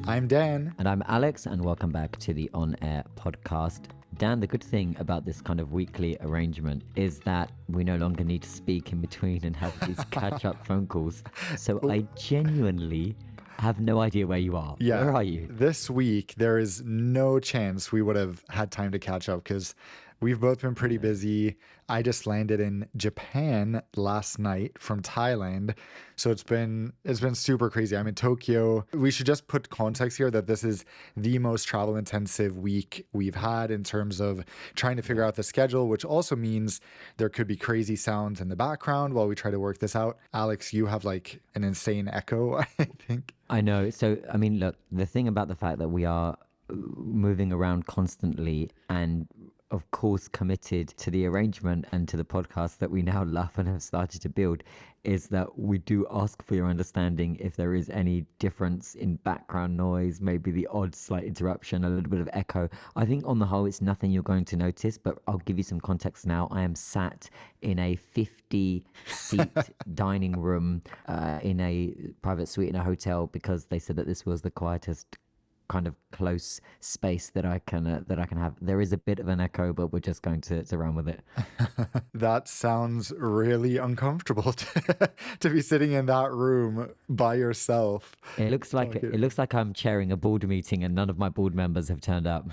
I'm Dan. And I'm Alex, and welcome back to the On Air podcast. Dan, the good thing about this kind of weekly arrangement is that we no longer need to speak in between and have these catch-up phone calls. So I genuinely have no idea where you are. Yeah, where are you? This week, there is no chance we would have had time to catch up because we've both been pretty busy. I just landed in Japan last night from Thailand. So it's been super crazy. I'm in Tokyo. We should just put context here that this is the most travel intensive week we've had in terms of trying to figure out the schedule, which also means there could be crazy sounds in the background while we try to work this out. Alex, you have like an insane echo, I think. I know. So, I mean, look, the thing about the fact that we are moving around constantly and of course committed to the arrangement and to the podcast that we now love and have started to build is that we do ask for your understanding if there is any difference in background noise, maybe the odd slight interruption, a little bit of echo. I think on the whole it's nothing you're going to notice, but I'll give you some context now. I am sat in a 50-seat dining room in a private suite in a hotel because they said that this was the quietest kind of close space that I can have. There is a bit of an echo, but we're just going to run with it. That sounds really uncomfortable to be sitting in that room by yourself. It looks like I'm chairing a board meeting and none of my board members have turned up.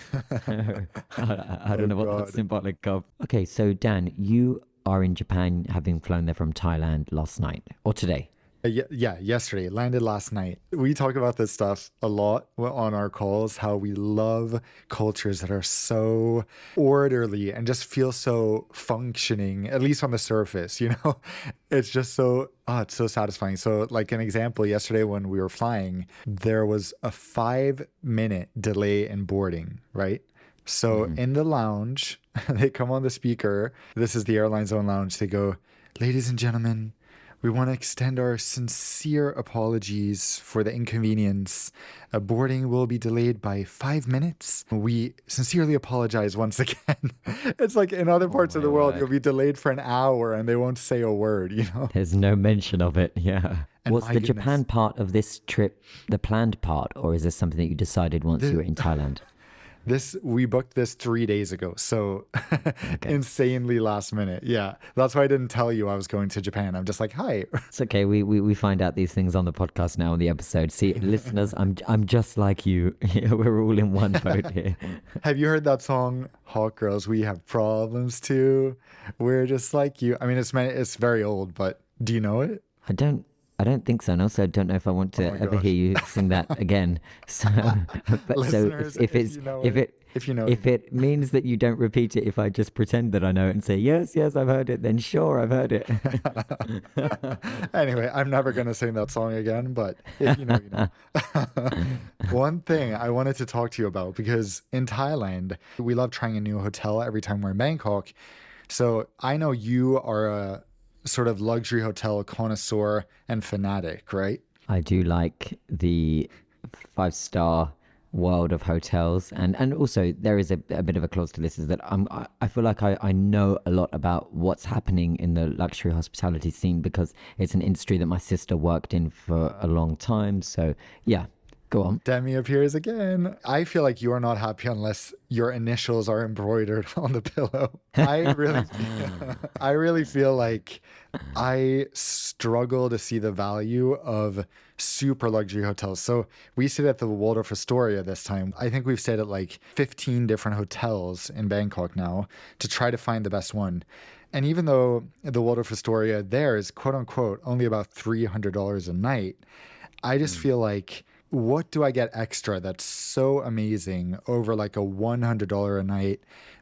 I don't know what that's symbolic of. Okay, so Dan, you are in Japan, having flown there from Thailand last night or today. Yeah, yesterday, landed last night. We talk about this stuff a lot on our calls, how we love cultures that are so orderly and just feel so functioning, at least on the surface, you know? It's just so, it's so satisfying. So like an example, yesterday when we were flying, there was a 5-minute delay in boarding, right? So in the lounge, they come on the speaker. This is the Airlines own lounge. They go, "Ladies and gentlemen, we want to extend our sincere apologies for the inconvenience. Boarding will be delayed by 5 minutes. We sincerely apologize once again." It's like in other parts of the world, you'll be delayed for an hour and they won't say a word, you know? There's no mention of it, yeah. And was the Japan part of this trip the planned part, or is this something that you decided once you were in Thailand? We booked this 3 days ago, so insanely last minute. Yeah, that's why I didn't tell you I was going to Japan. I'm just like, hi. It's okay. We find out these things on the podcast now on the episode. See, listeners, I'm just like you. We're all in one boat here. Have you heard that song, "Hot Girls, We Have Problems Too"? We're just like you. I mean, it's very old, but do you know it? I don't think so, and also I don't know if I want to ever hear you sing that again. So, if it means that you don't repeat it, if I just pretend that I know it and say yes, I've heard it, then sure, I've heard it. Anyway, I'm never gonna sing that song again, but if you know, you know. One thing I wanted to talk to you about, because in Thailand we love trying a new hotel every time we're in Bangkok. So I know you are a sort of luxury hotel connoisseur and fanatic, right? I do like the 5-star world of hotels, and also there is a bit of a clause to this, is that I feel like I know a lot about what's happening in the luxury hospitality scene because it's an industry that my sister worked in for a long time. So yeah, go on. Demi appears again. I feel like you are not happy unless your initials are embroidered on the pillow. I really feel like I struggle to see the value of super luxury hotels. So we stayed at the Waldorf Astoria this time. I think we've stayed at like 15 different hotels in Bangkok now to try to find the best one. And even though the Waldorf Astoria there is quote unquote only about $300 a night, I just feel like, what do I get extra that's so amazing over like a $100 a night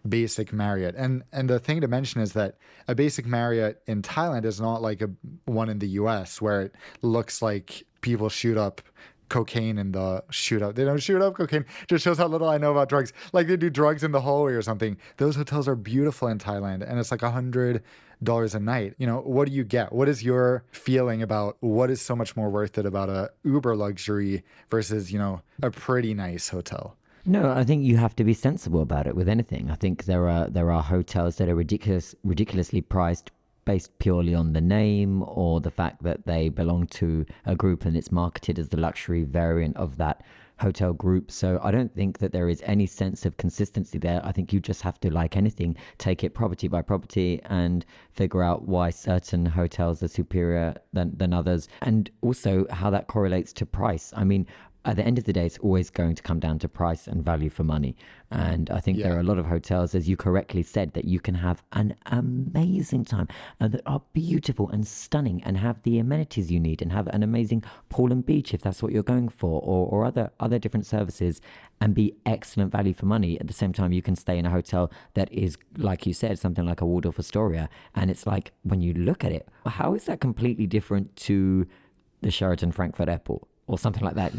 basic Marriott? And the thing to mention is that a basic Marriott in Thailand is not like a one in the US where it looks like people shoot up cocaine in the shootout. They don't shoot up cocaine. Just shows how little I know about drugs. Like they do drugs in the hallway or something. Those hotels are beautiful in Thailand, and it's like $100 a night. You know, what do you get? What is your feeling about what is so much more worth it about a uber luxury versus, you know, a pretty nice hotel? No, I think you have to be sensible about it with anything. I think there are hotels that are ridiculously priced based purely on the name or the fact that they belong to a group and it's marketed as the luxury variant of that hotel groups. So I don't think that there is any sense of consistency there. I think you just have to, like anything, take it property by property and figure out why certain hotels are superior than others, and also how that correlates to price. I mean, at the end of the day, it's always going to come down to price and value for money. And I think there are Yeah, a lot of hotels, as you correctly said, that you can have an amazing time and that are beautiful and stunning and have the amenities you need and have an amazing pool and beach if that's what you're going for, or other different services, and be excellent value for money. At the same time, you can stay in a hotel that is, like you said, something like a Waldorf Astoria. And it's like, when you look at it, how is that completely different to the Sheraton Frankfurt Airport? Or something like that,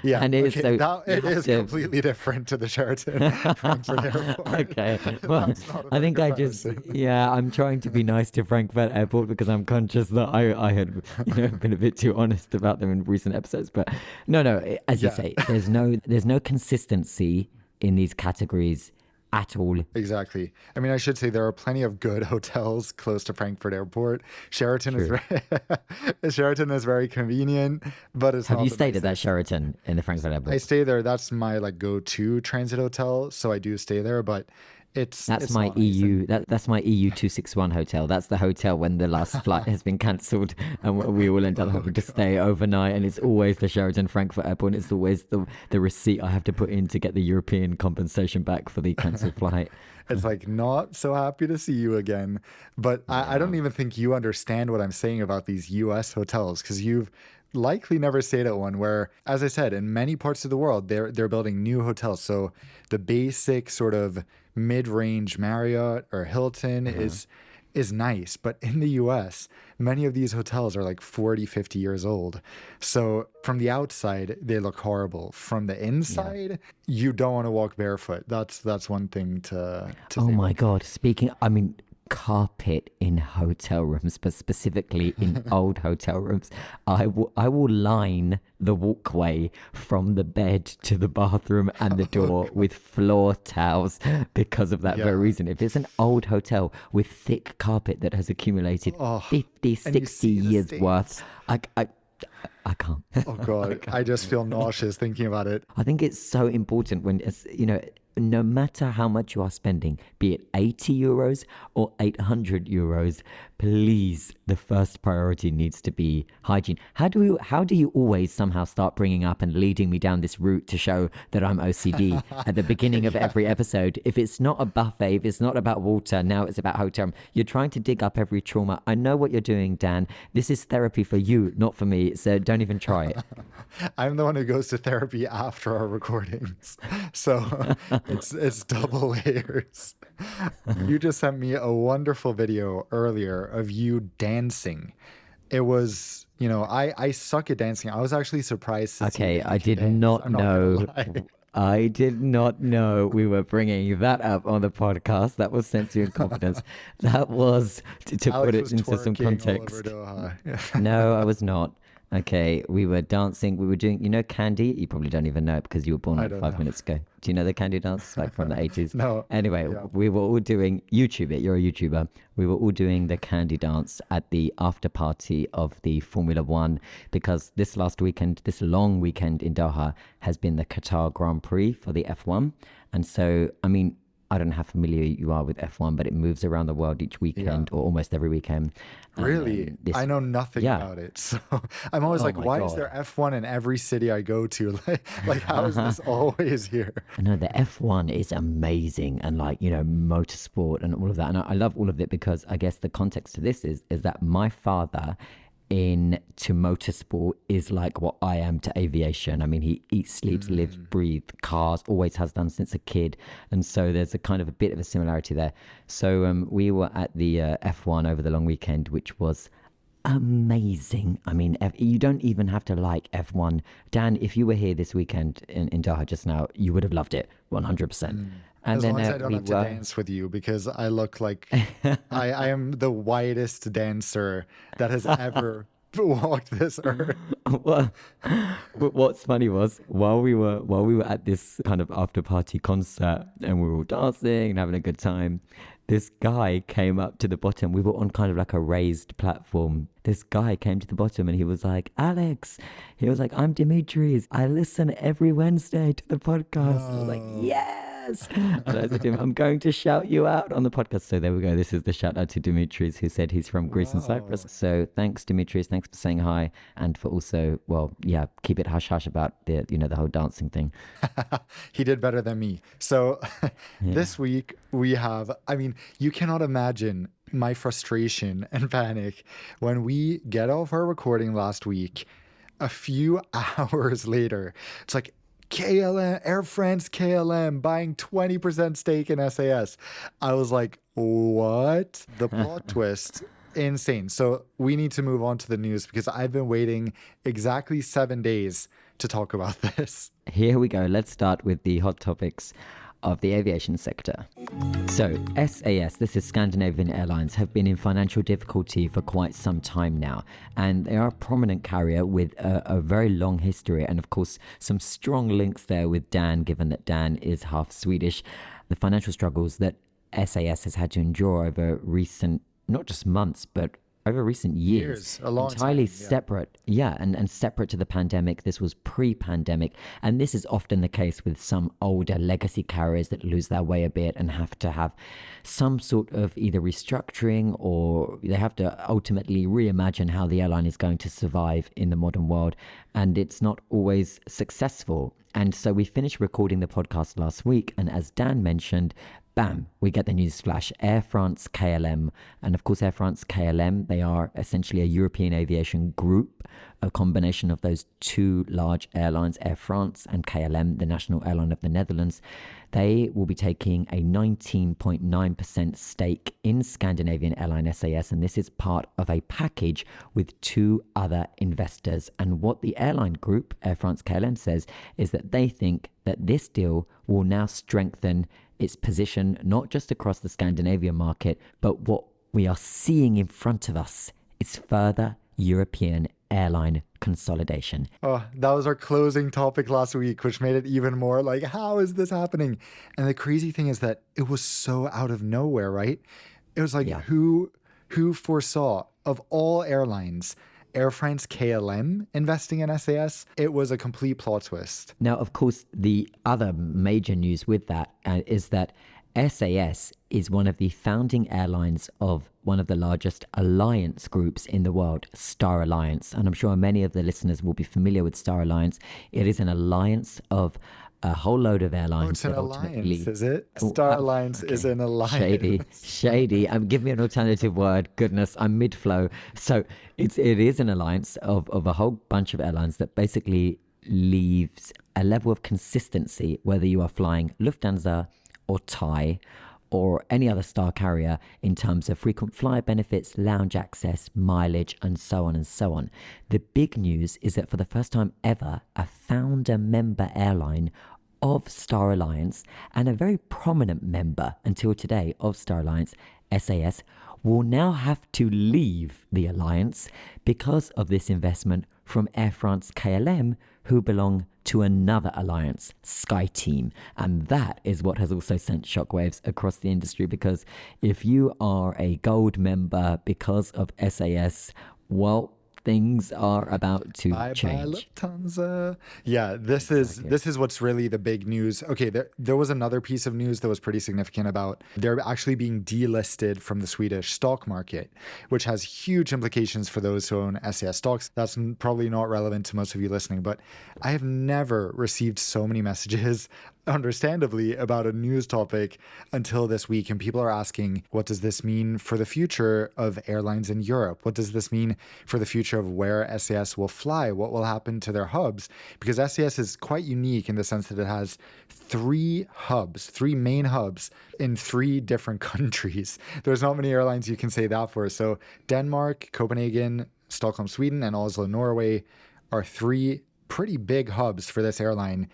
yeah. and it is Okay, so that you it have is to. completely different to the Sheraton Frankfurt Airport. Okay, well, That's not a I fair think comparison. yeah, I'm trying to be nice to Frankfurt Airport because I'm conscious that I had, been a bit too honest about them in recent episodes. But no, as you Yeah, say, there's no consistency in these categories at all. exactly. I mean, I should say there are plenty of good hotels close to Frankfurt Airport. Sheraton is True. very Sheraton is very convenient, but it's Have you not the stayed at that nicest. Sheraton in the Frankfurt I Airport? stay there. That's my like go-to transit hotel, so I do stay there, but That's it's my not nice. And EU. That's my EU 261 hotel. That's the hotel when the last flight has been cancelled, and we all end up oh having to god. stay overnight. And it's always the Sheraton Frankfurt Airport. And it's always the receipt I have to put in to get the European compensation back for the cancelled flight. It's like not so happy to see you again. But I Yeah. don't even think you understand what I'm saying about these US hotels because you've likely never stayed at one where, as I said, in many parts of the world, they're building new hotels. So the basic sort of mid-range Marriott or Hilton Uh-huh. is nice, but in the US, many of these hotels are like 40, 50 years old. So from the outside, they look horrible. From the Yeah. inside, you don't want to walk barefoot. That's one thing to Oh say my about them. God. I mean, carpet in hotel rooms, but specifically in old hotel rooms. I will line the walkway from the bed to the bathroom and the Oh door God. with floor towels because of that very Yeah. reason. If it's an old hotel with thick carpet that has accumulated Oh, 50, and you 60 see the years worth, stains. I, I, I can't. Oh I God, I can't. just feel nauseous thinking about it. I think it's so important when no matter how much you are spending, be it 80 euros or 800 euros, please, the first priority needs to be hygiene. How do you always somehow start bringing up and leading me down this route to show that I'm OCD at the beginning of Yeah. every episode? If it's not a buffet, if it's not about water, now it's about hotel room. You're trying to dig up every trauma. I know what you're doing, Dan. This is therapy for you, not for me. So don't even try it. I'm the one who goes to therapy after our recordings. So it's double layers. You just sent me a wonderful video earlier of you dancing. It was, I suck at dancing. I was actually surprised to see Okay, that you can dance. I'm not gonna lie. I did not know we were bringing that up on the podcast. That was sensory incompetence. That was, to put Alex it was into some twerking all over context. Doha. No, I was not. Okay, we were dancing. We were doing, Candy? You probably don't even know it because you were born I like don't five know. minutes ago. Do you know the Candy dance, like from the 80s? No. Anyway, Yeah. we were all doing YouTube it. You're a YouTuber. We were all doing the Candy dance at the after party of the Formula One because this last weekend, this long weekend in Doha, has been the Qatar Grand Prix for the F1. And so, I mean, I don't know how familiar you are with F1, but it moves around the world each Yeah. weekend or almost every weekend. And Really? then this, I know nothing yeah. about it. So I'm always Oh like, my why is God. there F1 in every city I go to? Like how is this always here? I know the F1 is amazing and like, motorsport and all of that. And I love all of it because I guess the context to this is that my father into motorsport is like what I am to aviation. I mean, he eats, sleeps, lives, Mm, breathes cars, always has done since a kid. And so there's a kind of a bit of a similarity there. So we were at the F1 over the long weekend, which was amazing. I mean, you don't even have to like F1. Dan, if you were here this weekend in Doha just now, you would have loved it 100%. mm. And As long then as I don't we have to were. dance with you because I look like I am the whitest dancer that has ever walked this earth. Well, but what's funny was while we were at this kind of after party concert and we were all dancing and having a good time, this guy came up to the bottom. We were on kind of like a raised platform. This guy came to the bottom and he was like, Alex, he was like, I'm Dimitri's. I listen every Wednesday to the podcast. And I was like, No. yes. And I said to him, I'm going to shout you out on the podcast. So there we go. This is the shout out to Dimitri's, who said he's from Greece and Cyprus. Wow. So thanks, Dimitri's. Thanks for saying hi. And for also, well, yeah, keep it hush hush about the, the whole dancing thing. He did better than me. So Yeah. this week we have, I mean, you cannot imagine my frustration and panic when we get off our recording last week. A few hours later, it's like KLM, Air France-KLM buying 20% stake in SAS. I was like, what? The plot twist. Insane. So we need to move on to the news because I've been waiting exactly 7 days to talk about this. Here we go. Let's start with the hot topics of the aviation sector. So, SAS, this is Scandinavian Airlines, have been in financial difficulty for quite some time now. And they are a prominent carrier with a very long history. And of course, some strong links there with Dan, given that Dan is half Swedish. The financial struggles that SAS has had to endure over recent, not just months, but over recent years, A long entirely time. Yeah. separate, and separate to the pandemic. This was pre-pandemic, and this is often the case with some older legacy carriers that lose their way a bit and have to have some sort of either restructuring, or they have to ultimately reimagine how the airline is going to survive in the modern world, and it's not always successful. And so we finished recording the podcast last week, and as Dan mentioned, bam, we get the news flash. Air France-KLM. And of course, Air France-KLM, they are essentially a European aviation group, a combination of those two large airlines, Air France and KLM, the national airline of the Netherlands. They will be taking a 19.9% stake in Scandinavian airline SAS, and this is part of a package with two other investors. And what the airline group, Air France-KLM, says is that they think that this deal will now strengthen its position, not just across the Scandinavian market, but what we are seeing in front of us is further European airline consolidation. Oh, that was our closing topic last week, which made it even more like, how is this happening? And the crazy thing is that it was so out of nowhere, right? It was like, Yeah. who foresaw of all airlines, Air France-KLM investing in SAS? It was a complete plot twist. Now, of course, the other major news with that is that SAS is one of the founding airlines of one of the largest alliance groups in the world, Star Alliance. And I'm sure many of the listeners will be familiar with Star Alliance. It is an alliance of a whole load of airlines. Oh, it's an that ultimately... alliance, is it? Oh, Star Alliance is okay. an alliance. Shady. Give me an alternative word. Goodness, I'm mid-flow. So it is an alliance of a whole bunch of airlines that basically leaves a level of consistency, whether you are flying Lufthansa or Thai or any other star carrier, in terms of frequent flyer benefits, lounge access, mileage, and so on and so on. The big news is that for the first time ever, a founder member airline of Star Alliance, and a very prominent member until today of Star Alliance, SAS, will now have to leave the alliance because of this investment from Air France-KLM, who belong to another alliance, Skyteam. And that is what has also sent shockwaves across the industry, because if you are a gold member because of SAS, well, things are about to Bye bye change. Lufthansa. Yeah, this is what's really the big news. Okay, there was another piece of news that was pretty significant about they're actually being delisted from the Swedish stock market, which has huge implications for those who own SAS stocks. That's probably not relevant to most of you listening, but I have never received so many messages, understandably, about a news topic until this week. And people are asking, what does this mean for the future of airlines in Europe? What does this mean for the future of where SAS will fly? What will happen to their hubs? Because SAS is quite unique in the sense that it has three main hubs in three different countries. There's not many airlines you can say that for. So Denmark, Copenhagen, Stockholm, Sweden, and Oslo, Norway are three pretty big hubs for this airline.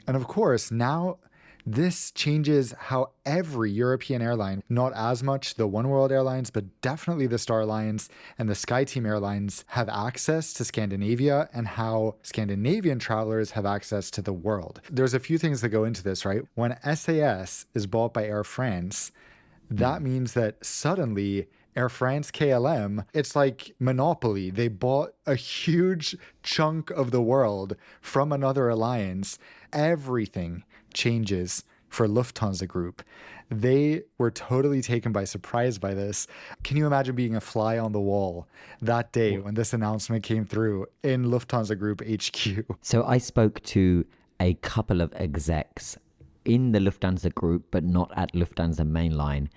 And of course, now this changes how every European airline, not as much the One World Airlines, but definitely the Star Alliance and the Skyteam Airlines, have access to Scandinavia, and how Scandinavian travelers have access to the world. There's a few things that go into this, right? When SAS is bought by Air France, that means that suddenly Air France-KLM, it's like Monopoly. They bought a huge chunk of the world from another alliance. Everything changes for Lufthansa Group. They were totally taken by surprise by this. Can you imagine being a fly on the wall that day when this announcement came through in Lufthansa Group HQ? So I spoke to a couple of execs in the Lufthansa Group, but not at Lufthansa mainline.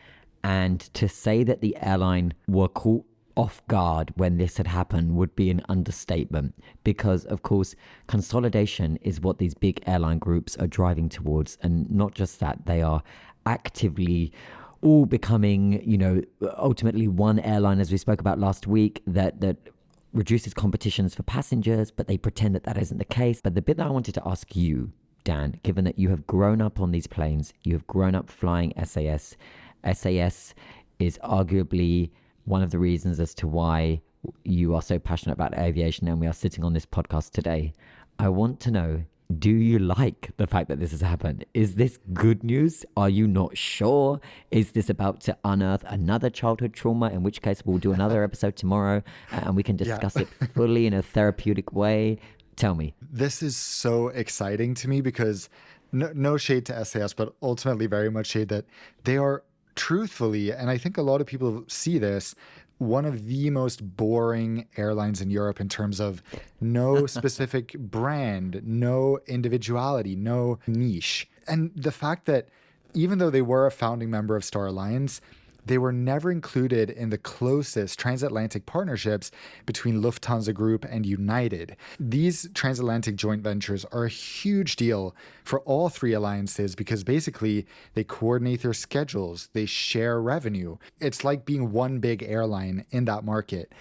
And to say that the airline were caught off guard when this had happened would be an understatement, because of course consolidation is what these big airline groups are driving towards. And not just that, they are actively all becoming, ultimately one airline, as we spoke about last week, that reduces competitions for passengers, but they pretend that isn't the case. But the bit that I wanted to ask you, Dan, given that you have grown up on these planes, you have grown up flying SAS. SAS is arguably one of the reasons as to why you are so passionate about aviation and we are sitting on this podcast today. I want to know, do you like the fact that this has happened? Is this good news? Are you not sure? Is this about to unearth another childhood trauma? In which case, we'll do another episode tomorrow and we can discuss it fully in a therapeutic way. Tell me. This is so exciting to me because no shade to SAS, but ultimately very much shade that they are truthfully, and I think a lot of people see this, one of the most boring airlines in Europe in terms of no specific brand, no individuality, no niche. And the fact that even though they were a founding member of Star Alliance, they were never included in the closest transatlantic partnerships between Lufthansa Group and United. These transatlantic joint ventures are a huge deal for all three alliances because basically they coordinate their schedules, they share revenue. It's like being one big airline in that market.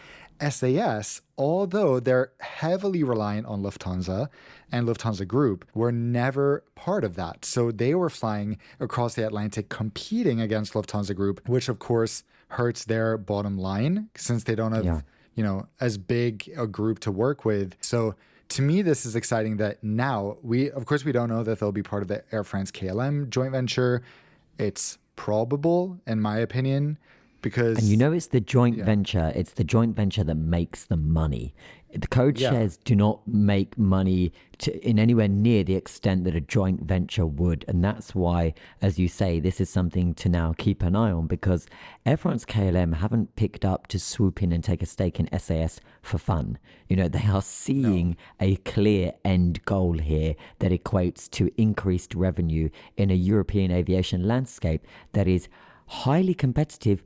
SAS, although they're heavily reliant on Lufthansa and Lufthansa Group, were never part of that. So they were flying across the Atlantic competing against Lufthansa Group, which of course hurts their bottom line since they don't have, as big a group to work with. So to me, this is exciting that now we don't know that they'll be part of the Air France-KLM joint venture. It's probable, in my opinion, because it's the joint venture. It's the joint venture that makes the money. The code shares do not make money in anywhere near the extent that a joint venture would. And that's why, as you say, this is something to now keep an eye on, because Air France-KLM haven't picked up to swoop in and take a stake in SAS for fun. They are seeing a clear end goal here that equates to increased revenue in a European aviation landscape that is highly competitive,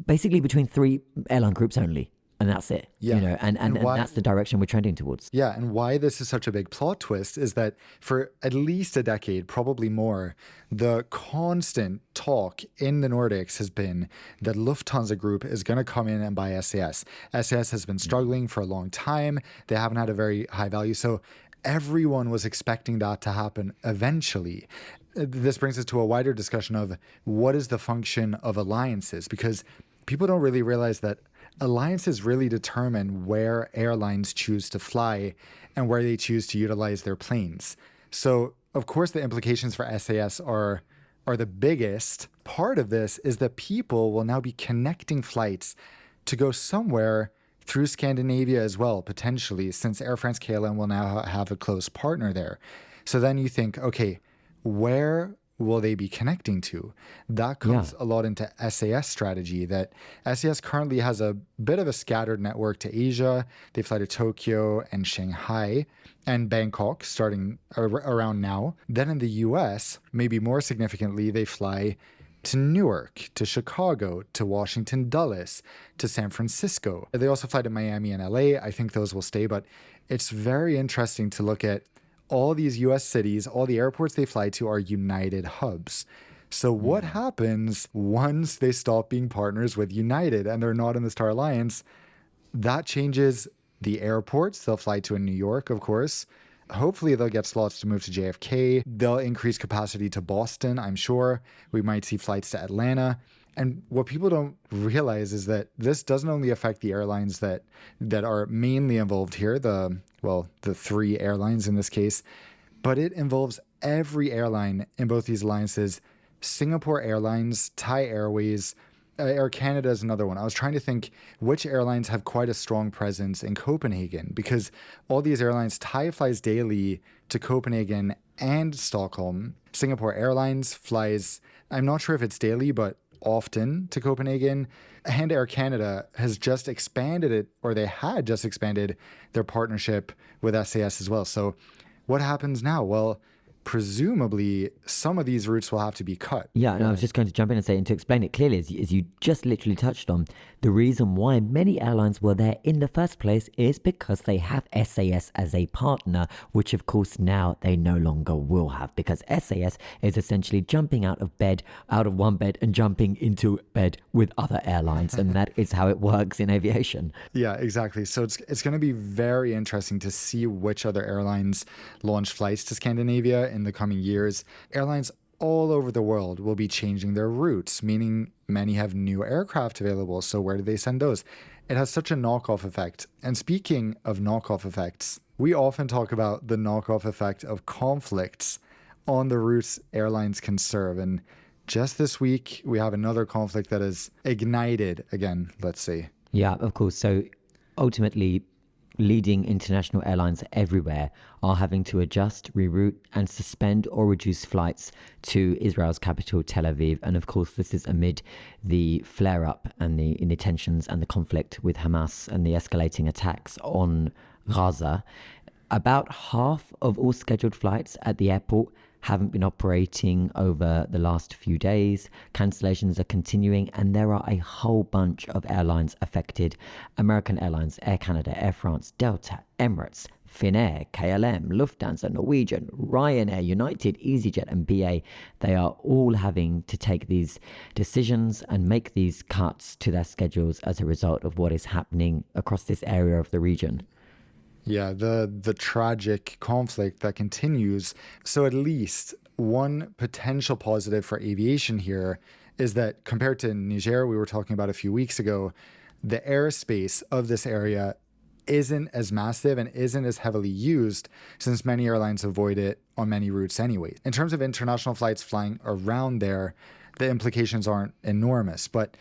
basically between three airline groups only. And that's it, and that's the direction we're trending towards. Yeah, and why this is such a big plot twist is that for at least a decade, probably more, the constant talk in the Nordics has been that Lufthansa Group is going to come in and buy SAS. SAS has been struggling for a long time. They haven't had a very high value. So everyone was expecting that to happen eventually. This brings us to a wider discussion of what is the function of alliances, because people don't really realize that alliances really determine where airlines choose to fly and where they choose to utilize their planes. So, of course, the implications for SAS are the biggest. Part of this is that people will now be connecting flights to go somewhere through Scandinavia as well, potentially, since Air France-KLM will now have a close partner there. So then you think, okay, where will they be connecting to? That comes a lot into SAS strategy, that SAS currently has a bit of a scattered network to Asia. They fly to Tokyo and Shanghai and Bangkok starting around now. Then in the US, maybe more significantly, they fly to Newark, to Chicago, to Washington Dulles, to San Francisco. They also fly to Miami and LA. I think those will stay, but it's very interesting to look at all these US cities, all the airports they fly to are United hubs. So what happens once they stop being partners with United and they're not in the Star Alliance? That changes the airports. They'll fly to in New York, of course. Hopefully they'll get slots to move to JFK. They'll increase capacity to Boston, I'm sure. We might see flights to Atlanta. And what people don't realize is that this doesn't only affect the airlines that are mainly involved here, the three airlines in this case, but it involves every airline in both these alliances Singapore Airlines, Thai Airways, Air Canada is another one. I was trying to think which airlines have quite a strong presence in Copenhagen, because all these airlines, Thai flies daily to Copenhagen and Stockholm. Singapore Airlines flies, I'm not sure if it's daily, but often to Copenhagen. And Air Canada has just expanded it, or they had just expanded their partnership with SAS as well. So what happens now? Well, presumably some of these routes will have to be cut. Yeah, and I was just going to jump in and say, and to explain it clearly, as you just literally touched on, the reason why many airlines were there in the first place is because they have SAS as a partner, which of course now they no longer will have, because SAS is essentially jumping out of one bed and jumping into bed with other airlines, and that is how it works in aviation. Yeah, exactly. So it's going to be very interesting to see which other airlines launch flights to Scandinavia in the coming years. Airlines all over the world will be changing their routes, meaning many have new aircraft available. So where do they send those? It has such a knockoff effect. And speaking of knockoff effects, we often talk about the knockoff effect of conflicts on the routes airlines can serve. And just this week, we have another conflict that is ignited again, let's say. Yeah, of course. So ultimately, leading international airlines everywhere are having to adjust, reroute, and suspend or reduce flights to Israel's capital, Tel Aviv. And of course, this is amid the flare up and the tensions and the conflict with Hamas and the escalating attacks on Gaza. About half of all scheduled flights at the airport haven't been operating over the last few days. Cancellations are continuing, and there are a whole bunch of airlines affected. American Airlines, Air Canada, Air France, Delta, Emirates, Finnair, KLM, Lufthansa, Norwegian, Ryanair, United, EasyJet, and BA. They are all having to take these decisions and make these cuts to their schedules as a result of what is happening across this area of the region. Yeah, the tragic conflict that continues. So at least one potential positive for aviation here is that compared to Niger, we were talking about a few weeks ago, the airspace of this area isn't as massive and isn't as heavily used, since many airlines avoid it on many routes anyway. In terms of international flights flying around there, the implications aren't enormous, but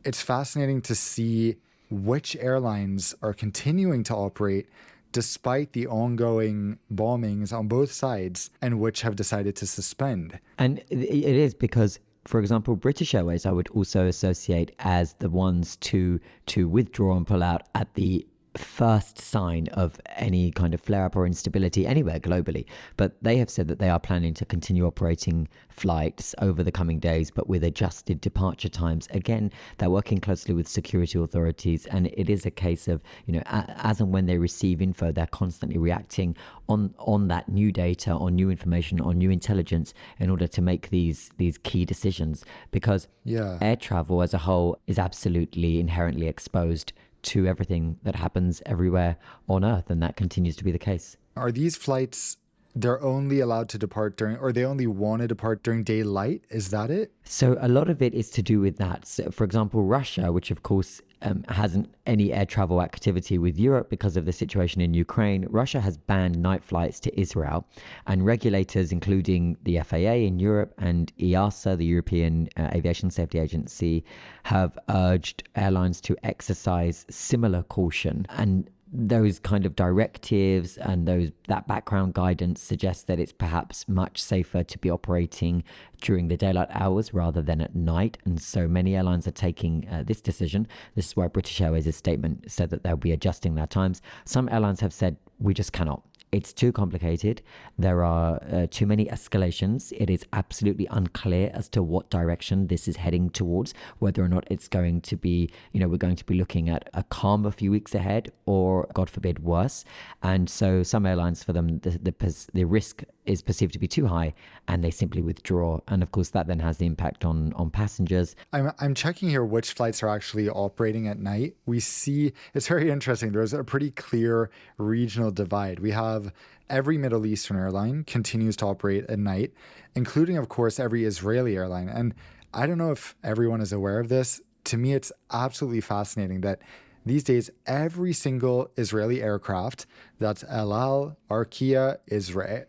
it's fascinating to see which airlines are continuing to operate despite the ongoing bombings on both sides, and which have decided to suspend. And it is because, for example, British Airways, I would also associate as the ones to withdraw and pull out at the first sign of any kind of flare up or instability anywhere globally. But they have said that they are planning to continue operating flights over the coming days, but with adjusted departure times. Again, they're working closely with security authorities, and it is a case of, as and when they receive info, they're constantly reacting on that new data, on new information, on new intelligence, in order to make these key decisions. Because air travel as a whole is absolutely inherently exposed to everything that happens everywhere on Earth, and that continues to be the case. Are these flights, they're only allowed to depart during, or they only want to depart during daylight? Is that it? So a lot of it is to do with that. So, for example, Russia, which of course hasn't any air travel activity with Europe because of the situation in Ukraine, Russia has banned night flights to Israel, and regulators, including the FAA in Europe and EASA, the European Aviation Safety Agency, have urged airlines to exercise similar caution. And those kind of directives and that background guidance suggests that it's perhaps much safer to be operating during the daylight hours rather than at night. And so many airlines are taking this decision. This is why British Airways' statement said that they'll be adjusting their times. Some airlines have said, we just cannot. It's too complicated. There are too many escalations. It is absolutely unclear as to what direction this is heading towards, whether or not it's going to be, we're going to be looking at a calm a few weeks ahead, or God forbid worse. And so some airlines, for them, the risk is perceived to be too high, and they simply withdraw. And of course, that then has the impact on passengers. I'm checking here which flights are actually operating at night. We see, it's very interesting. There's a pretty clear regional divide. We have every Middle Eastern airline continues to operate at night, including, of course, every Israeli airline. And I don't know if everyone is aware of this. To me, it's absolutely fascinating that these days, every single Israeli aircraft, that's El Al, Arkia, Israel,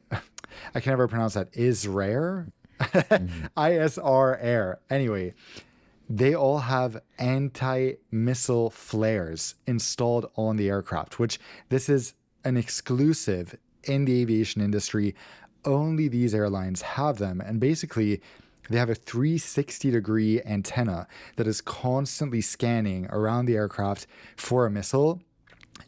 I can never pronounce that, Israel, Mhm. ISR Air. Anyway, they all have anti-missile flares installed on the aircraft, which this is an exclusive in the aviation industry. Only these airlines have them. And basically, they have a 360-degree antenna that is constantly scanning around the aircraft for a missile.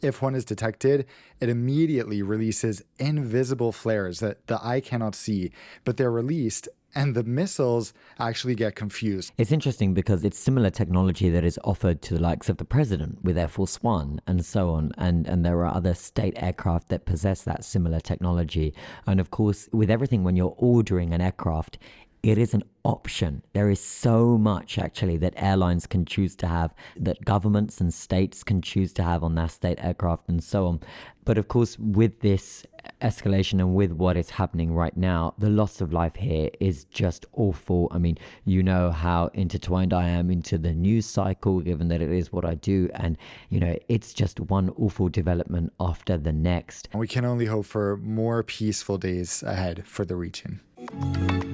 If one is detected, it immediately releases invisible flares that the eye cannot see, but they're released and the missiles actually get confused. It's interesting because it's similar technology that is offered to the likes of the president with Air Force One and so on. And there are other state aircraft that possess that similar technology. And of course, with everything, when you're ordering an aircraft, it is an option. There is so much actually that airlines can choose to have, that governments and states can choose to have on their state aircraft and so on. But of course, with this escalation and with what is happening right now, the loss of life here is just awful. I mean, you know how intertwined I am into the news cycle, given that it is what I do. And, you know, it's just one awful development after the next. And we can only hope for more peaceful days ahead for the region.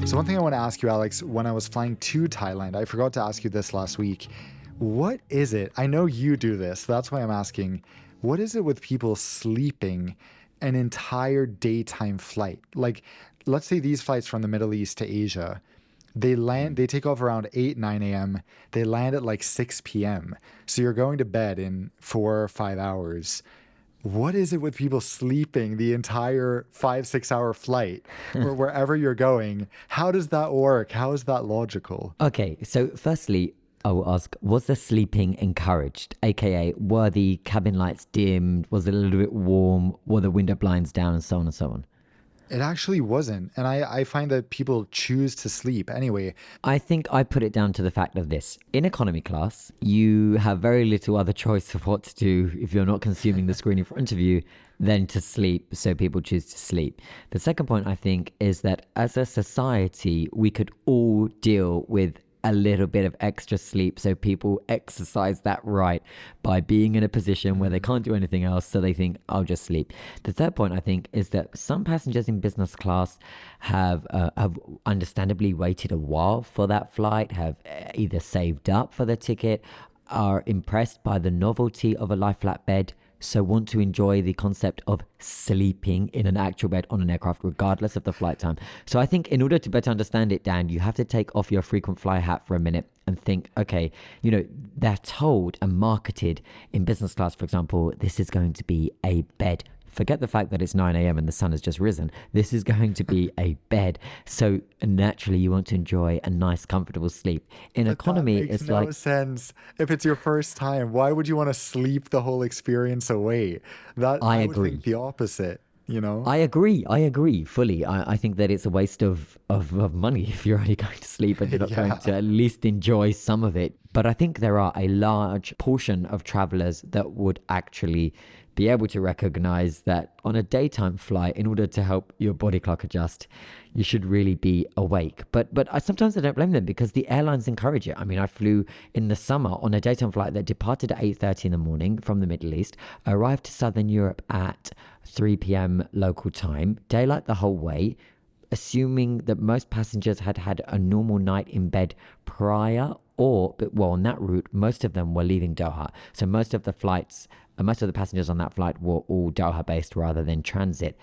So one thing I want to ask you, Alex, when I was flying to Thailand, I forgot to ask you this last week. What is it? I know you do this. That's why I'm asking. What is it with people sleeping an entire daytime flight? Like, let's say these flights from the Middle East to Asia, they take off around 8, 9 a.m. They land at like 6 p.m. So you're going to bed in 4 or 5 hours. What is it with people sleeping the entire 5, 6 hour flight or wherever you're going? How does that work? How is that logical? Okay, so firstly, I will ask, was the sleeping encouraged? AKA, were the cabin lights dimmed? Was it a little bit warm? Were the window blinds down and so on and so on? It actually wasn't. And I find that people choose to sleep anyway. I think I put it down to the fact of this. In economy class, you have very little other choice of what to do if you're not consuming the screen in front of you than to sleep. So people choose to sleep. The second point, I think, is that as a society, we could all deal with a little bit of extra sleep, so people exercise that right by being in a position where they can't do anything else, so they think, I'll just sleep. The third point, I think, is that some passengers in business class have understandably waited a while for that flight, have either saved up for the ticket, are impressed by the novelty of a lie flat bed, so want to enjoy the concept of sleeping in an actual bed on an aircraft, regardless of the flight time. So I think in order to better understand it, Dan, you have to take off your frequent flyer hat for a minute and think, okay, you know, they're told and marketed in business class, for example, this is going to be a bed. Forget the fact that it's 9 a.m. and the sun has just risen. This is going to be a bed. So naturally, you want to enjoy a nice, comfortable sleep. In But economy, that makes it's no like, sense. If it's your first time, why would you want to sleep the whole experience away? That I I would agree. think the opposite, you know? I agree fully. I think that it's a waste of money if you're only going to sleep and you're not going to Yeah. at least enjoy some of it. But I think there are a large portion of travelers that would actually be able to recognize that on a daytime flight, in order to help your body clock adjust, you should really be awake. But sometimes I don't blame them because the airlines encourage it. I mean, I flew in the summer on a daytime flight that departed at 8:30 in the morning from the Middle East, arrived to Southern Europe at 3 p.m. local time, daylight the whole way, assuming that most passengers had had a normal night in bed prior, or, well, on that route, most of them were leaving Doha. So most of the passengers on that flight were all Doha based rather than transit.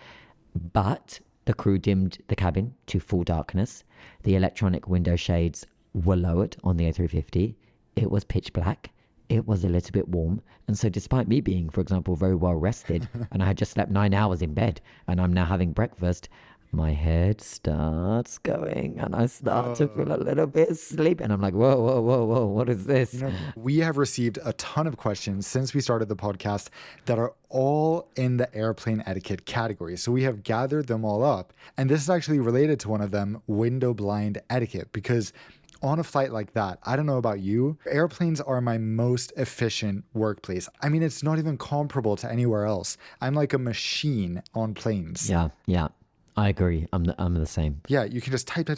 But the crew dimmed the cabin to full darkness. The electronic window shades were lowered on the A350. It was pitch black. It was a little bit warm. And so despite me being, for example, very well rested, and I had just slept 9 hours in bed, and I'm now having breakfast, my head starts going and I start to feel a little bit sleepy. And I'm like, whoa, whoa, whoa, whoa, what is this? You know, we have received a ton of questions since we started the podcast that are all in the airplane etiquette category. So we have gathered them all up. And this is actually related to one of them, window blind etiquette, because on a flight like that, I don't know about you, airplanes are my most efficient workplace. I mean, it's not even comparable to anywhere else. I'm like a machine on planes. Yeah. I agree. I'm the same. Yeah, you can just type.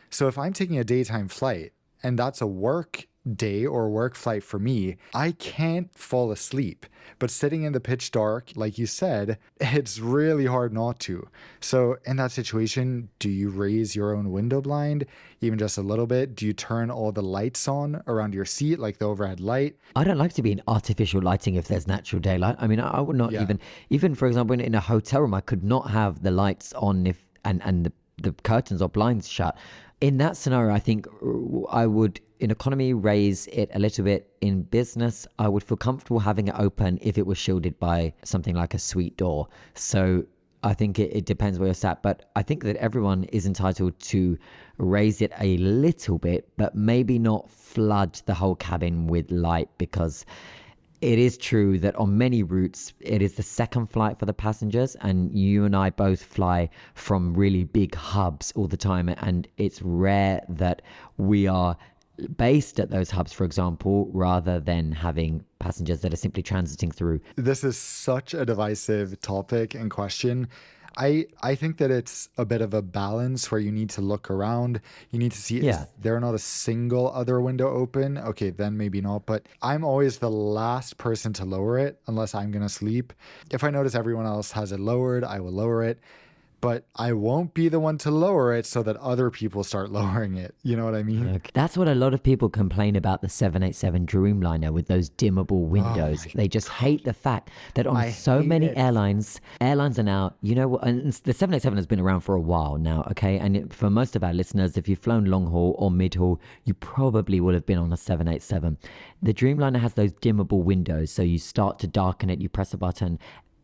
So if I'm taking a daytime flight and that's a work day or work flight for me, I can't fall asleep. But sitting in the pitch dark, like you said, it's really hard not to. So in that situation, do you raise your own window blind, even just a little bit? Do you turn all the lights on around your seat, like the overhead light? I don't like to be in artificial lighting if there's natural daylight. I mean, I would not Yeah. even for example, in a hotel room, I could not have the lights on if and the curtains or blinds shut. In that scenario, I think I would, in economy, raise it a little bit. In business, I would feel comfortable having it open if it was shielded by something like a suite door. So I think it depends where you're sat, but I think that everyone is entitled to raise it a little bit, but maybe not flood the whole cabin with light, because it is true that on many routes, it is the second flight for the passengers. And you and I both fly from really big hubs all the time. And it's rare that we are based at those hubs, for example, rather than having passengers that are simply transiting through. This is such a divisive topic and question. I think that it's a bit of a balance where you need to look around. You need to see, is Yeah. there not a single other window open? Okay, then maybe not. But I'm always the last person to lower it unless I'm going to sleep. If I notice everyone else has it lowered, I will lower it. But I won't be the one to lower it so that other people start lowering it. You know what I mean? Okay. That's what a lot of people complain about the 787 Dreamliner with those dimmable windows. They just hate the fact that on I so hate many it. airlines are now, you know what, and the 787 has been around for a while now, okay? And for most of our listeners, if you've flown long haul or mid haul, you probably will have been on a 787. The Dreamliner has those dimmable windows, so you start to darken it, you press a button.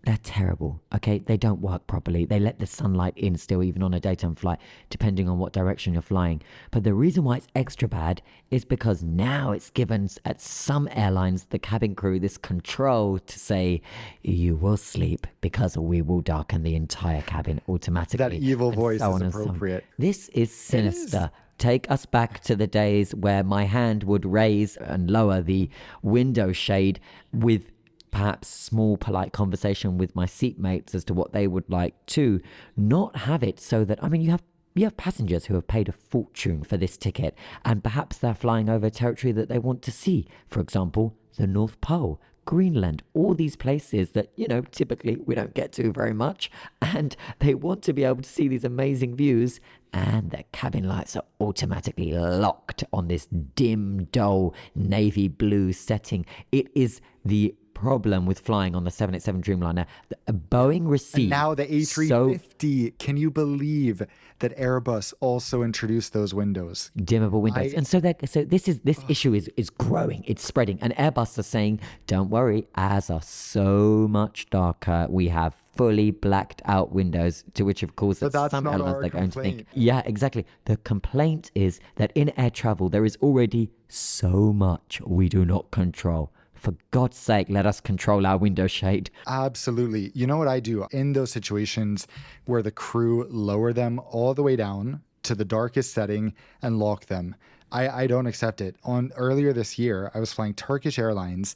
They're terrible, okay? They don't work properly. They let the sunlight in still, even on a daytime flight, depending on what direction you're flying. But the reason why it's extra bad is because now it's given, at some airlines, the cabin crew this control to say, you will sleep because we will darken the entire cabin automatically. That evil and voice so is on and so on. appropriate. This is sinister. Take us back to the days where my hand would raise and lower the window shade with perhaps small polite conversation with my seatmates as to what they would like to not have it, so that, I mean, you have passengers who have paid a fortune for this ticket, and perhaps they're flying over territory that they want to see, for example the North Pole, Greenland, all these places that, you know, typically we don't get to very much, and they want to be able to see these amazing views, and the cabin lights are automatically locked on this dim, dull navy blue setting. It is the problem with flying on the 787 Dreamliner. Boeing received And now the A350. Can you believe that Airbus also introduced those windows? dimmable windows, and so this issue is growing, it's spreading, and Airbus are saying, don't worry, ours are so much darker, we have fully blacked out windows, to which of course But that's some not airlines our they're going to think, complaint. yeah, exactly. The complaint is that in air travel there is already so much we do not control. For God's sake, let us control our window shade. Absolutely. You know what I do in those situations where the crew lower them all the way down to the darkest setting and lock them? I don't accept it. On earlier this year, I was flying Turkish Airlines.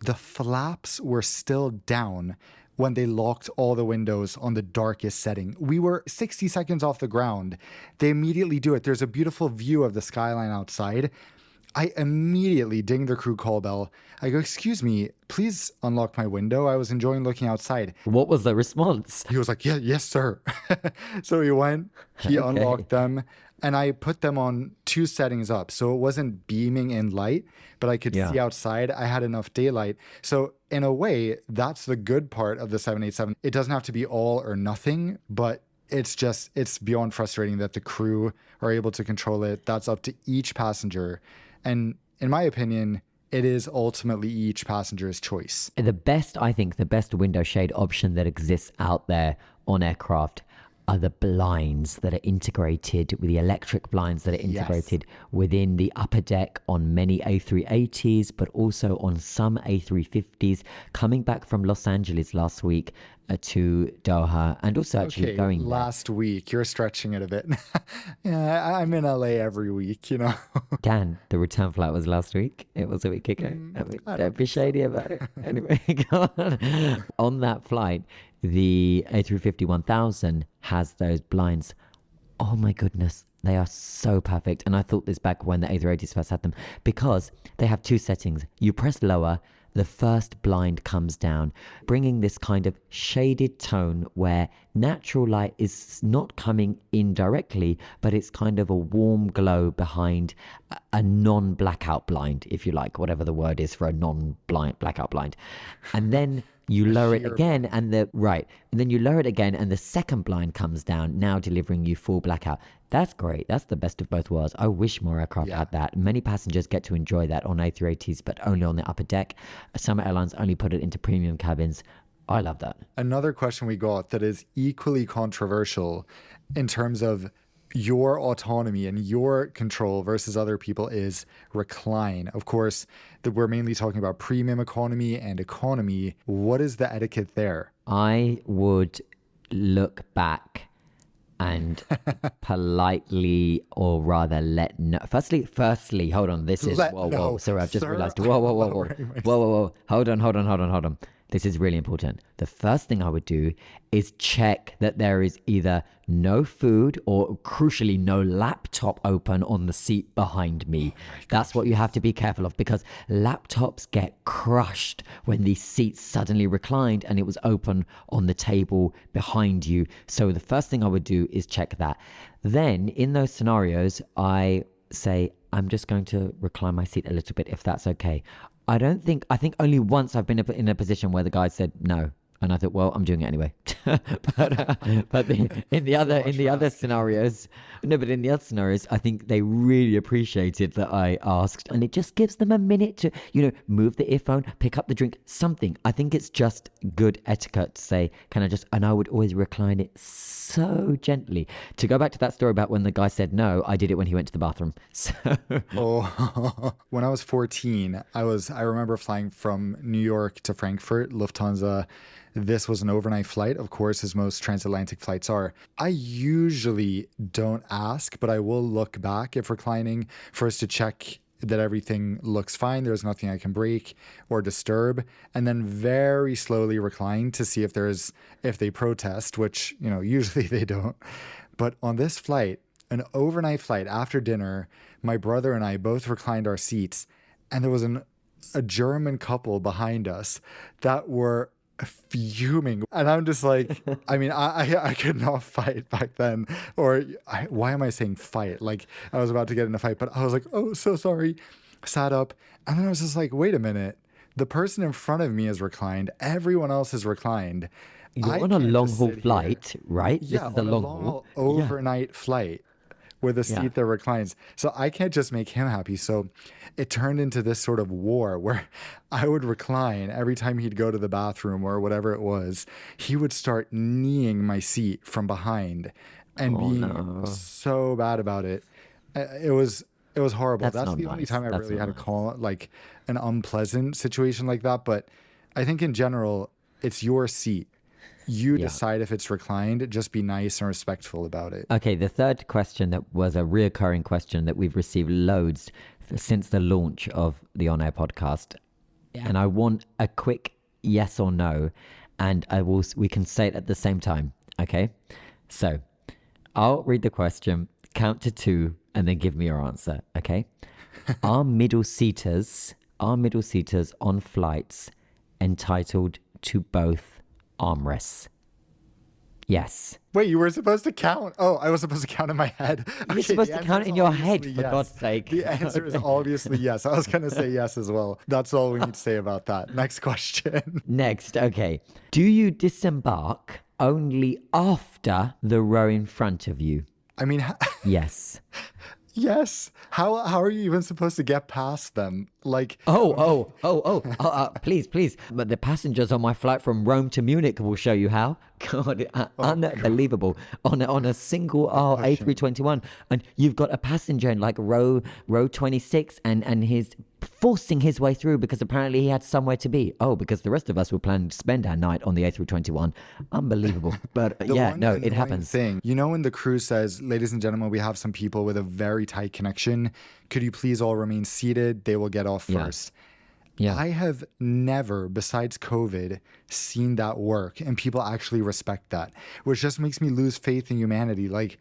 The flaps were still down when they locked all the windows on the darkest setting. We were 60 seconds off the ground. They immediately do it. There's a beautiful view of the skyline outside. I immediately ding the crew call bell. I go, excuse me, please unlock my window. I was enjoying looking outside. What was the response? He was like, yeah, yes, sir. So he went, he Okay. unlocked them, and I put them on 2 settings up. So it wasn't beaming in light, but I could Yeah. see outside. I had enough daylight. So in a way, that's the good part of the 787. It doesn't have to be all or nothing, but it's beyond frustrating that the crew are able to control it. That's up to each passenger. And in my opinion, it is ultimately each passenger's choice. I think the best window shade option that exists out there on aircraft are the blinds that are integrated with the electric blinds that are integrated within the upper deck on many A380s, but also on some A350s. Coming back from Los Angeles last week to Doha, and also actually Okay, going there. last week, you're stretching it a bit. Yeah, I'm in LA every week, you know. Dan, the return flight was last week. It was a week ago. I mean, don't be shady about it. Anyway, go on. On that flight, the A350-1000 has those blinds. Oh my goodness. They are so perfect. And I thought this back when the A380s first had them, because they have two settings. You press lower, the first blind comes down, bringing this kind of shaded tone where natural light is not coming in directly, but it's kind of a warm glow behind a non-blackout blind, if you like, whatever the word is for a non-blind blackout blind. And then you lower it again, and then you lower it again, and the second blind comes down, now delivering you full blackout. That's great. That's the best of both worlds. I wish more aircraft had that. Many passengers get to enjoy that on A380s, but only on the upper deck. Some airlines only put it into premium cabins. I love that. Another question we got that is equally controversial in terms of your autonomy and your control versus other people is recline. Of course, we're mainly talking about premium economy and economy. What is the etiquette there? I would look back and politely, or rather let no. Firstly, hold on. This is whoa. Sorry, I've just realized. Whoa. Hold on. This is really important. The first thing I would do is check that there is either no food or, crucially, no laptop open on the seat behind me. That's what you have to be careful of, because laptops get crushed when these seats suddenly reclined and it was open on the table behind you. So the first thing I would do is check that. Then in those scenarios, I say, I'm just going to recline my seat a little bit, if that's okay. I think only once I've been in a position where the guy said no, and I thought, well, I'm doing it anyway. but in the other scenarios, I think they really appreciated that I asked, and it just gives them a minute to, move the earphone, pick up the drink, something. I think it's just good etiquette to say, and I would always recline it so gently. To go back to that story about when the guy said no, I did it when he went to the bathroom. So when I was 14, I remember flying from New York to Frankfurt, Lufthansa. This was an overnight flight, of course, as most transatlantic flights are. I usually don't ask, but I will look back if reclining first to check that everything looks fine. There's nothing I can break or disturb, and then very slowly recline to see if they protest, which, usually they don't. But on this flight, an overnight flight after dinner, my brother and I both reclined our seats, and there was a German couple behind us that were fuming, and I'm just like, I could not fight back then, why am I saying fight? Like, I was about to get in a fight, but I was like, oh, so sorry, sat up, and then I was just like, wait a minute, the person in front of me is reclined, everyone else is reclined. You're on a long haul flight, right? Yeah, on a long haul overnight flight with a seat that reclines. So I can't just make him happy. So it turned into this sort of war where I would recline every time he'd go to the bathroom or whatever it was. He would start kneeing my seat from behind and being so bad about it. It was horrible. That's the only time I really had to call like an unpleasant situation like that. But I think in general, it's your seat. You decide if it's reclined. Just be nice and respectful about it. Okay, the third question that was a reoccurring question that we've received loads since the launch of the On Air podcast. And I want a quick yes or no, and we can say it at the same time. Okay? So I'll read the question, count to 2, and then give me your answer. Okay? Are middle seaters on flights entitled to both armrests? Yes. Wait, you were supposed to count. Oh, I was supposed to count in my head. You're supposed to count in your head, for God's sake. The answer is obviously yes. I was going to say yes as well. That's all we need to say about that. Next question. Next, okay. Do you disembark only after the row in front of you? Yes. Yes. How are you even supposed to get past them? Like, please. But the passengers on my flight from Rome to Munich will show you how. God, unbelievable. On a single A321, and you've got a passenger in like row 26, and he's forcing his way through because apparently he had somewhere to be. Oh, because the rest of us were planning to spend our night on the A321. Unbelievable. But it happens. When the crew says, ladies and gentlemen, we have some people with a very tight connection. Could you please all remain seated? They will get off first. Yeah. I have never, besides COVID, seen that work, and people actually respect that, which just makes me lose faith in humanity. Like,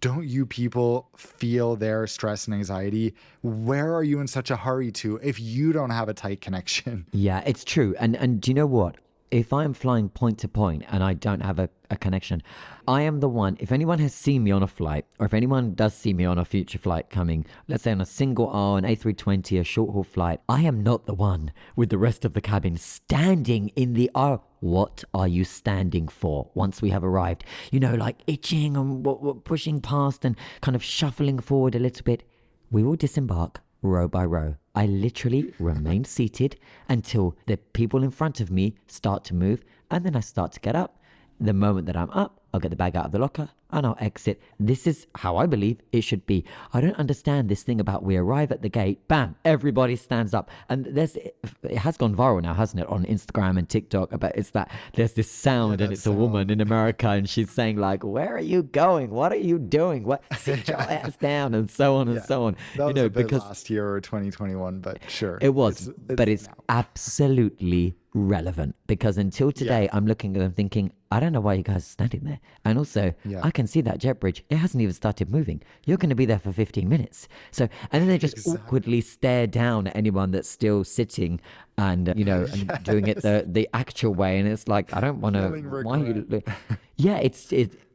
don't you people feel their stress and anxiety? Where are you in such a hurry to if you don't have a tight connection? Yeah, it's true. And do you know what? If I'm flying point to point and I don't have a connection, I am the one. If anyone has seen me on a flight, or if anyone does see me on a future flight coming, let's say on a single aisle, an A320, a short haul flight, I am not the one with the rest of the cabin standing in the aisle. What are you standing for once we have arrived? You know, like itching and pushing past and kind of shuffling forward a little bit. We will disembark row by row. I literally remain seated until the people in front of me start to move, and then I start to get up. The moment that I'm up, I'll get the bag out of the locker and I'll exit. This is how I believe it should be. I don't understand this thing about we arrive at the gate, bam, everybody stands up. And it has gone viral now, hasn't it, on Instagram and TikTok, about it's that there's this sound and it's a woman in America and she's saying like, where are you going? What are you doing? What? Sit your ass down, and so on and so on. That was a bit last year or 2021, but sure. It was, but it's absolutely relevant, because until today I'm looking at them thinking, I don't know why you guys are standing there. And also, I can see that jet bridge, it hasn't even started moving. You're going to be there for 15 minutes. So, and then they just awkwardly stare down at anyone that's still sitting and, you know, and doing it the actual way. And it's like, I don't want to, why you, yeah,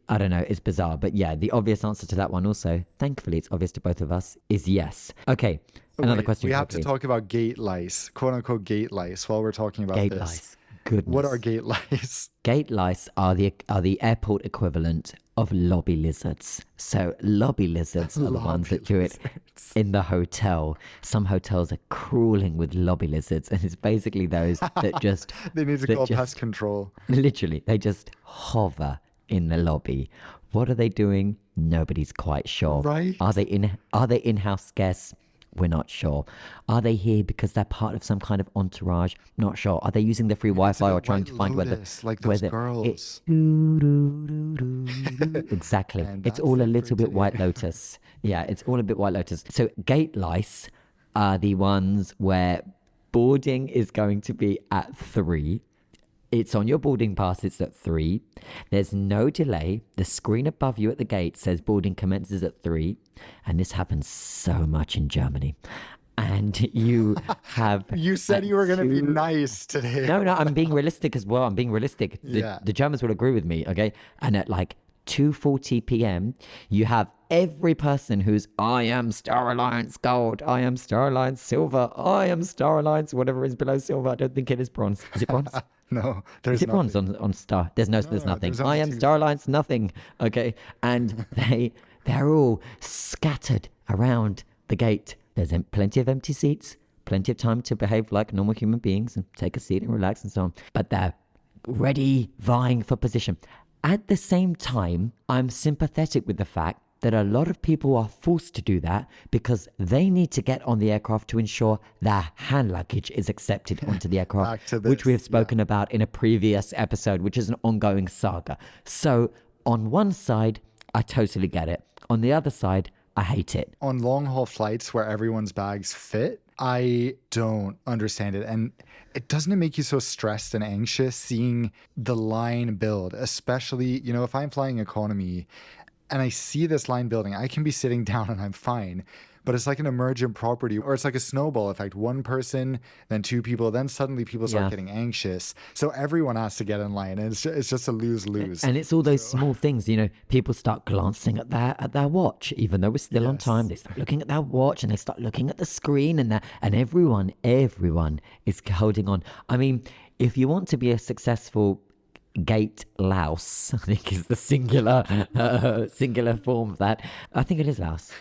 I don't know, it's bizarre. But yeah, the obvious answer to that one also, thankfully it's obvious to both of us, is yes. Okay, another question. We have to talk about gate lice, quote unquote gate lice, while we're talking about gate this. Lice. Goodness. What are gate lice? Gate lice are the airport equivalent of lobby lizards. So lobby lizards are the ones that do it in the hotel. Some hotels are crawling with lobby lizards, and it's basically those that just they need to call pest control. Literally, they just hover in the lobby. What are they doing? Nobody's quite sure. Right? Are they in-house guests? We're not sure. Are they here because they're part of some kind of entourage? Not sure. Are they using the free Wi-Fi or trying to find like those girls? Exactly. It's all a little bit White Lotus. Yeah, it's all a bit White Lotus. So gate lice are the ones where boarding is going to be at 3. It's on your boarding pass, it's at 3. There's no delay. The screen above you at the gate says boarding commences at 3. And this happens so much in Germany. And you have... You said you were going to be nice today. No, I'm being realistic as well. I'm being realistic. The Germans will agree with me, okay? And at like 2:40 p.m, you have every person who's, I am Star Alliance Gold, I am Star Alliance Silver, I am Star Alliance, whatever is below silver. I don't think it is bronze. Is it bronze? No, there's Is it bronze on Star? There's nothing. There's I am Star Alliance nothing. Okay. And they're all scattered around the gate. There's plenty of empty seats, plenty of time to behave like normal human beings and take a seat and relax and so on. But they're ready, vying for position. At the same time, I'm sympathetic with the fact that a lot of people are forced to do that because they need to get on the aircraft to ensure their hand luggage is accepted onto the aircraft, which we have spoken about in a previous episode, which is an ongoing saga. So on one side, I totally get it. On the other side, I hate it. On long haul flights where everyone's bags fit, I don't understand it. And doesn't it make you so stressed and anxious seeing the line build, especially, you know, if I'm flying economy and I see this line building, I can be sitting down and I'm fine. But it's like an emergent property, or it's like a snowball effect. One person, then 2 people, then suddenly people start getting anxious. So everyone has to get in line, and it's just a lose-lose. And it's all those small things, you know. People start glancing at their watch, even though we're still on time. They start looking at their watch, and they start looking at the screen, and everyone is holding on. I mean, if you want to be a successful gate louse, I think is the singular form of that. I think it is louse.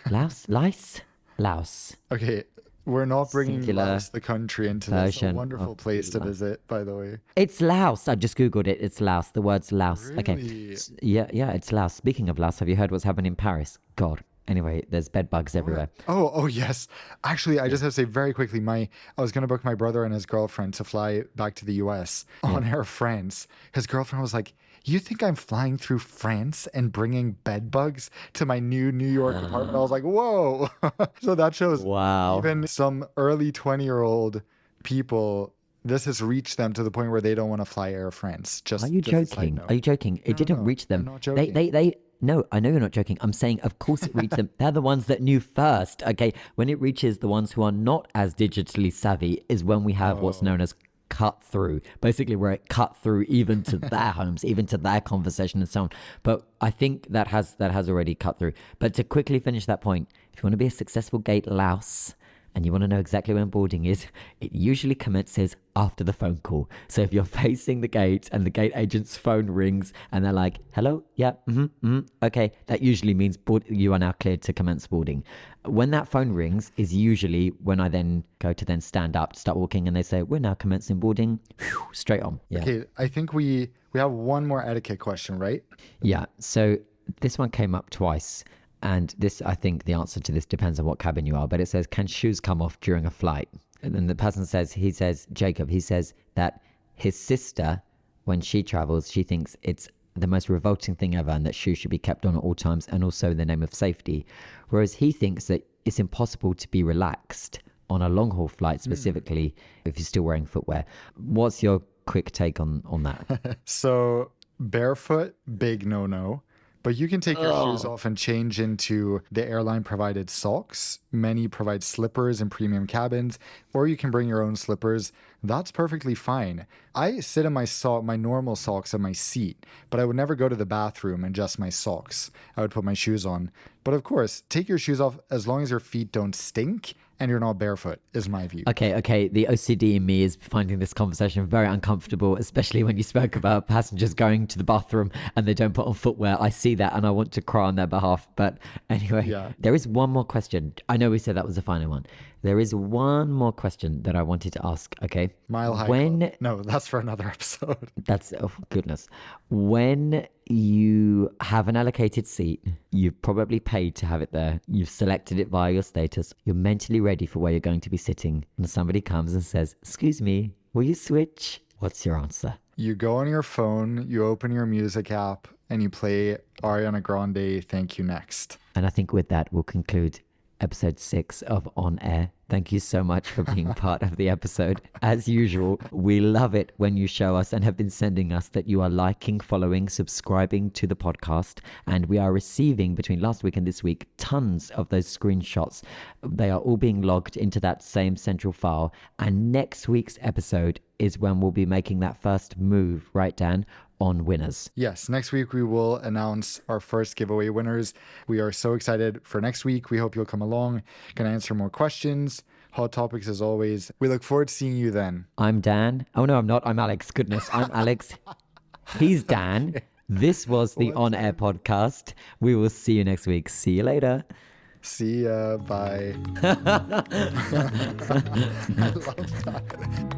Louse. Okay, we're not bringing Laos, the country, into this. It's a wonderful place to visit, by the way. It's Laos. I just Googled it. It's Laos. The word's Laos. Really? Okay. Yeah, it's Laos. Speaking of Laos, have you heard what's happening in Paris? God. Anyway, there's bed bugs everywhere. Oh, yes. Actually, I just have to say very quickly, I was going to book my brother and his girlfriend to fly back to the US on Air France. His girlfriend was like, you think I'm flying through France and bringing bed bugs to my new New York apartment? I was like, whoa. So that shows even some early 20-year-old people, this has reached them to the point where they don't want to fly Air France. Are you joking? Are you joking? It didn't reach them. I'm not joking. No, I know you're not joking. I'm saying, of course it reaches them. They're the ones that knew first. Okay. When it reaches the ones who are not as digitally savvy is when we have what's known as cut through, basically where it cut through even to their homes, even to their conversation and so on. But I think that has already cut through. But to quickly finish that point, if you want to be a successful gate louse and you want to know exactly when boarding is, it usually commences after the phone call. So if you're facing the gate and the gate agent's phone rings and they're like, hello, yeah, okay, that usually means you are now cleared to commence boarding. When that phone rings is usually when I then go to then stand up, start walking, and they say, we're now commencing boarding. Whew, straight on. Yeah. Okay, I think we have one more etiquette question, right? Yeah. So this one came up twice. And this, I think the answer to this depends on what cabin you are, but it says, can shoes come off during a flight? And then the person says, Jacob, he says that his sister, when she travels, she thinks it's the most revolting thing ever and that shoes should be kept on at all times and also in the name of safety. Whereas he thinks that it's impossible to be relaxed on a long haul flight, specifically if you're still wearing footwear. What's your quick take on that? So barefoot, big no. But you can take your shoes off and change into the airline provided socks. Many provide slippers in premium cabins, or you can bring your own slippers. That's perfectly fine. I sit in my normal socks on my seat, but I would never go to the bathroom and just my socks. I would put my shoes on. But of course, take your shoes off as long as your feet don't stink and you're not barefoot, is my view. Okay. The OCD in me is finding this conversation very uncomfortable, especially when you spoke about passengers going to the bathroom and they don't put on footwear. I see that and I want to cry on their behalf. But anyway, There is one more question. I know we said that was the final one. There is one more question that I wanted to ask, okay? Mile High Club. No, that's for another episode. That's, oh goodness. When you have an allocated seat, you've probably paid to have it there, you've selected it via your status, you're mentally ready for where you're going to be sitting, and somebody comes and says, excuse me, will you switch? What's your answer? You go on your phone, you open your music app, and you play Ariana Grande, Thank You Next. And I think with that, we'll conclude episode 6 of On Air. Thank you so much for being part of the episode. As usual, we love it when you show us and have been sending us that you are liking, following, subscribing to the podcast. And we are receiving, between last week and this week, tons of those screenshots. They are all being logged into that same central file. And next week's episode is when we'll be making that first move, right, Dan? On winners. Yes, next week we will announce our first giveaway winners. We are so excited for next week. We hope you'll come along, can answer more questions, hot topics as always. We look forward to seeing you then. I'm Dan. Oh no, I'm not. I'm Alex. Goodness, I'm Alex. He's Dan. This was the On Air podcast. We will see you next week. See you later. See ya. Bye. I love that.